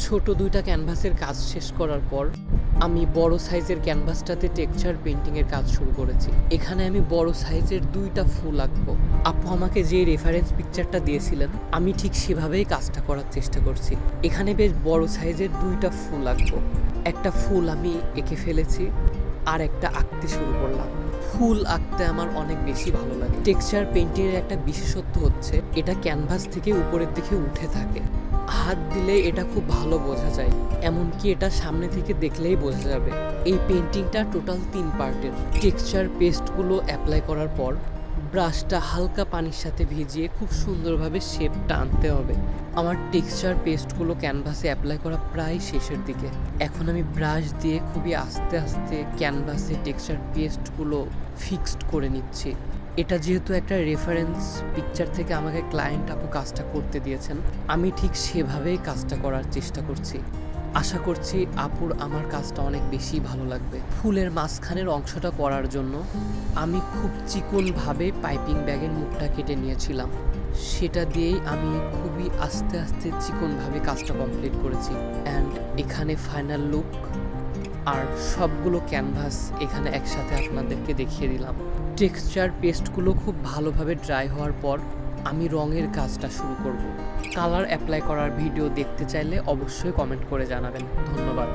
ছোট দুইটা ক্যানভাসের কাজ শেষ করার পর আমি বড় সাইজের ক্যানভাসটাতে টেক্সচার পেইন্টিংয়ের কাজ শুরু করেছি। এখানে আমি বড় সাইজের দুইটা ফুল আঁকবো। আপু আমাকে যে রেফারেন্স পিকচারটা দিয়েছিলেন আমি ঠিক সেভাবেই কাজটা করার চেষ্টা করছি। এখানে বেশ বড় সাইজের দুইটা ফুল আঁকবো। একটা ফুল আমি এঁকে ফেলেছি, আর একটা আঁকতে শুরু করলাম। ফুল আঁকতে আমার অনেক বেশি ভালো লাগে। টেক্সচার পেইন্টিংয়ের একটা বিশেষত্ব হচ্ছে এটা ক্যানভাস থেকে উপরের দিকে উঠে থাকে। হাত দিলে এটা খুব ভালো বোঝা যায়, এমনকি এটা সামনে থেকে দেখলেই বোঝা যাবে। এই পেইন্টিংটা টোটাল 3 পার্টের। টেক্সচার পেস্টগুলো অ্যাপ্লাই করার পর ব্রাশটা হালকা পানির সাথে ভিজিয়ে খুব সুন্দরভাবে শেপটা আনতে হবে। আমার টেক্সচার পেস্টগুলো ক্যানভাসে অ্যাপ্লাই করা প্রায় শেষের দিকে। এখন আমি ব্রাশ দিয়ে খুবই আস্তে আস্তে ক্যানভাসে টেক্সচার পেস্টগুলো ফিক্সড করে নিচ্ছি। এটা যেহেতু একটা রেফারেন্স পিকচার থেকে আমাকে ক্লায়েন্ট আপু কাজটা করতে দিয়েছেন, আমি ঠিক সেভাবেই কাজটা করার চেষ্টা করছি। আশা করছি আপুর আমার কাজটা অনেক বেশি ভালো লাগবে। ফুলের মাঝখানের অংশটা করার জন্য আমি খুব চিকনভাবে পাইপিং ব্যাগের মুখটা কেটে নিয়েছিলাম। সেটা দিয়েই আমি খুবই আস্তে আস্তে চিকনভাবে কাজটা কমপ্লিট করেছি। অ্যান্ড এখানে ফাইনাল লুক আর সবগুলো ক্যানভাস এখানে একসাথে আপনাদেরকে দেখিয়ে দিলাম। টেক্সচার পেস্টগুলো খুব ভালোভাবে ড্রাই হওয়ার পর আমি রঙের কাজটা শুরু করব। কালার অ্যাপ্লাই করার ভিডিও দেখতে চাইলে অবশ্যই কমেন্ট করে জানাবেন। ধন্যবাদ।